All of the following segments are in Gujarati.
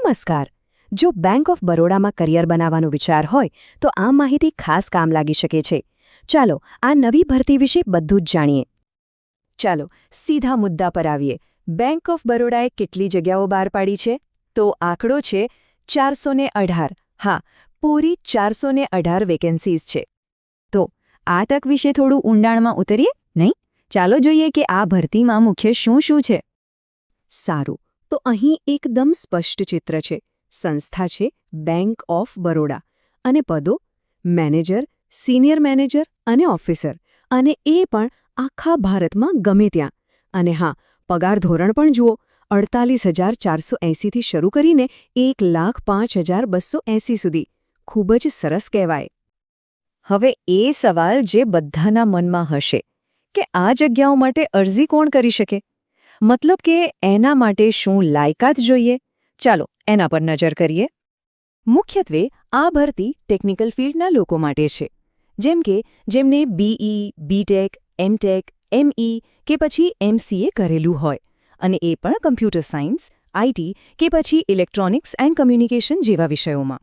નમસ્કાર. જો બેંક ઓફ બરોડામાં કરિયર બનાવવાનો વિચાર હોય તો આ માહિતી ખાસ કામ લાગી શકે છે. ચાલો આ નવી ભરતી વિશે બધું જ જાણીએ. ચાલો સીધા મુદ્દા પર આવીએ. બેંક ઓફ બરોડાએ કેટલી જગ્યાઓ બહાર પાડી છે? તો આંકડો છે 418. હા, પૂરી 418 વેકેન્સીઝ છે. તો આ તક વિશે થોડું ઊંડાણમાં ઉતરીએ નહીં? ચાલો જોઈએ કે આ ભરતીમાં મુખ્ય શું છે. સારું, તો અહીં એકદમ સ્પષ્ટ ચિત્ર છે. સંસ્થા છે બેંક ઓફ બરોડા અને પદો મેનેજર, સિનિયર મેનેજર અને ઓફિસર, અને એ પણ આખા ભારતમાં ગમે ત્યાં. અને હા, પગાર ધોરણ પણ જુઓ, 48,480 થી શરૂ કરીને 1,05,280 સુધી. ખૂબ જ સરસ કહેવાય. હવે એ સવાલ જે બધાના મનમાં હશે કે આ જગ્યાઓ માટે અરજી કોણ કરી શકે? મતલબ કે એના માટે શું લાયકાત જોઈએ? ચાલો એના પર નજર કરીએ. મુખ્યત્વે આ ભરતી ટેકનિકલ ફિલ્ડના લોકો માટે છે, જેમ કે જેમને બીઈ, બીટેક, એમટેક, એમઈ કે પછી એમસીએ કરેલું હોય, અને એ પણ કમ્પ્યુટર સાયન્સ, આઈટી કે પછી ઇલેક્ટ્રોનિક્સ એન્ડ કમ્યુનિકેશન જેવા વિષયોમાં.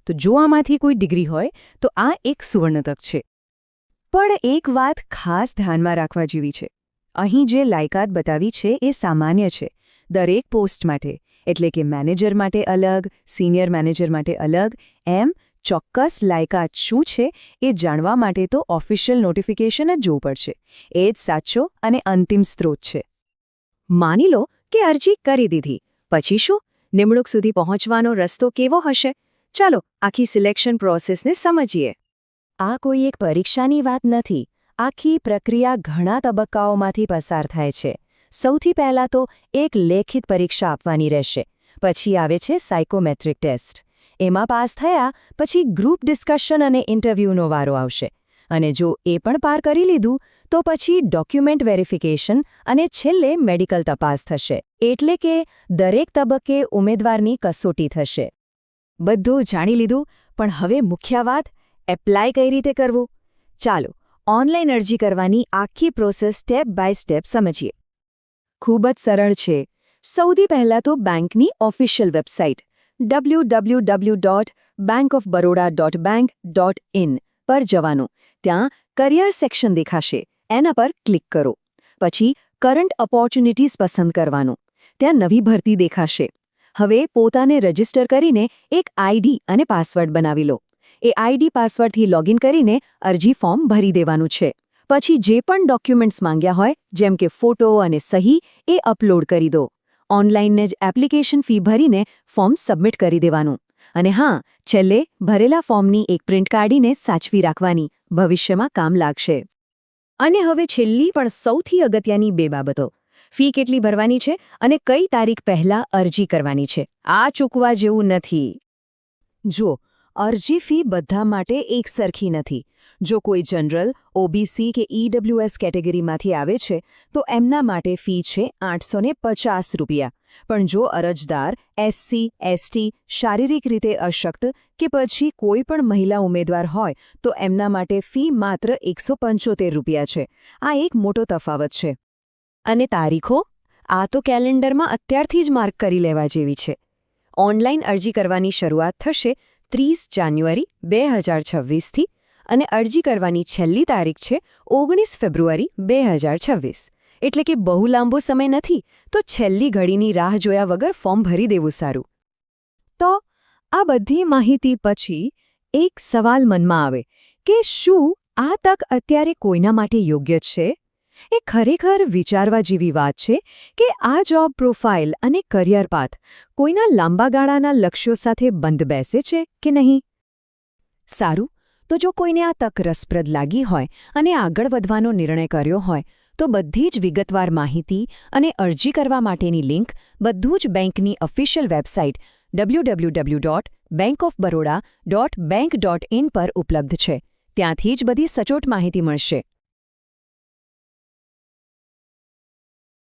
તો જો આમાંથી કોઈ ડિગ્રી હોય તો આ એક સુવર્ણ તક છે. પણ એક વાત ખાસ ધ્યાનમાં રાખવા જેવી છે. અહીં જે લાયકાત બતાવી છે એ સામાન્ય છે દરેક પોસ્ટ માટે, એટલે કે મેનેજર માટે અલગ, સિનિયર મેનેજર માટે અલગ. એમ ચોક્કસ લાયકાત શું છે એ જાણવા માટે તો ઓફિશિયલ નોટિફિકેશન જ જોવું પડશે. એ જ સાચો અને અંતિમ સ્ત્રોત છે. માની લો કે અરજી કરી દીધી, પછી શું? નિમણૂક સુધી પહોંચવાનો રસ્તો કેવો હશે? ચાલો આખી સિલેક્શન પ્રોસેસને સમજીએ. આ કોઈ એક પરીક્ષાની વાત નથી. આખી પ્રક્રિયા ઘણા તબક્કાઓમાંથી પસાર થાય છે. સૌથી પહેલાં તો એક લેખિત પરીક્ષા આપવાની રહેશે. પછી આવે છે સાયકોમેટ્રિક ટેસ્ટ. એમાં પાસ થયા પછી ગ્રુપ ડિસ્કશન અને ઇન્ટરવ્યૂનો વારો આવશે. અને જો એ પણ પાર કરી લીધું તો પછી ડોક્યુમેન્ટ વેરિફિકેશન અને છેલ્લે મેડિકલ તપાસ થશે. એટલે કે દરેક તબક્કે ઉમેદવારની કસોટી થશે. બધું જાણી લીધું, પણ હવે મુખ્ય વાત, એપ્લાય કઈ રીતે કરવું? ચાલો ઓનલાઈન અરજી કરવાની આખી પ્રોસેસ સ્ટેપ બાય સ્ટેપ સમજીએ. ખૂબ જ સરળ છે. સૌથી પહેલાં તો બેંકની ઓફિશિયલ વેબસાઇટ www.bankofbaroda.bank.in પર જવાનું. ત્યાં કરિયર સેક્શન દેખાશે, એના પર ક્લિક કરો. પછી કરંટ ઓપોર્ચ્યુનિટીઝ પસંદ કરવાનું. ત્યાં નવી ભરતી દેખાશે. હવે પોતાને રજિસ્ટર કરીને એક આઈડી અને પાસવર્ડ બનાવી લો. એ આઈડી પાસવર્ડથી લોગિન કરીને અરજી ફોર્મ ભરી દેવાનું છે. પછી જે પણ ડોક્યુમેન્ટ્સ માંગ્યા હોય, જેમ કે ફોટો અને સહી, એ અપલોડ કરી દો. ઓનલાઈન જ એપ્લિકેશન ફી ભરીને ફોર્મ સબમિટ કરી દેવાનું. અને હા, છેલ્લે ભરેલા ફોર્મની એક પ્રિન્ટ કાઢીને સાચવી રાખવાની. ભવિષ્યમાં કામ લાગશે. અને હવે છેલ્લી પણ સૌથી અગત્યની 2 બાબતો. ફી કેટલી ભરવાની છે અને કઈ તારીખ પહેલાં અરજી કરવાની છે. આ ચૂકવા જેવું નથી. જુઓ, અરજી ફી બધા માટે એક સરખી નથી. જો કોઈ જનરલ, ઓબીસી કે ઈડબ્લ્યુએસ કેટેગરીમાંથી આવે છે તો એમના માટે ફી છે 850 રૂપિયા. પણ જો અરજદાર એસસી, એસટી, શારીરિક રીતે અશક્ત કે પછી કોઈ પણ મહિલા ઉમેદવાર હોય તો એમના માટે ફી માત્ર 175 રૂપિયા છે. આ એક મોટો તફાવત છે. અને તારીખો? આ તો કેલેન્ડરમાં અત્યારથી જ માર્ક કરી લેવા જેવી છે. ઓનલાઈન અરજી કરવાની શરૂઆત થશે 30 જાન્યુઆરી 2026થી અને અરજી કરવાની છેલ્લી તારીખ છે 19 ફેબ્રુઆરી 2026. એટલે કે બહુ લાંબો સમય નથી, તો છેલ્લી ઘડીની રાહ જોયા વગર ફોર્મ ભરી દેવું સારું. તો આ બધી માહિતી પછી એક સવાલ મનમાં આવે કે શું આ તક અત્યારે કોઈના માટે યોગ્ય છે? એ ખરેખર વિચારવા જેવી વાત છે કે આ જોબ પ્રોફાઇલ અને કરિયર પાથ કોઈના લાંબા ગાળાના લક્ષ્યો સાથે બંધ બેસે છે કે નહીં? સારું, તો જો કોઈને આ તક રસપ્રદ લાગી હોય અને આગળ વધવાનો નિર્ણય કર્યો હોય તો બધી જ વિગતવાર માહિતી અને અરજી કરવા માટેની લિંક બધું જ બેંકની ઓફિશિયલ વેબસાઇટ www.bankofbaroda.bank.in પર ઉપલબ્ધ છે. ત્યાંથી જ બધી સચોટ માહિતી મળશે.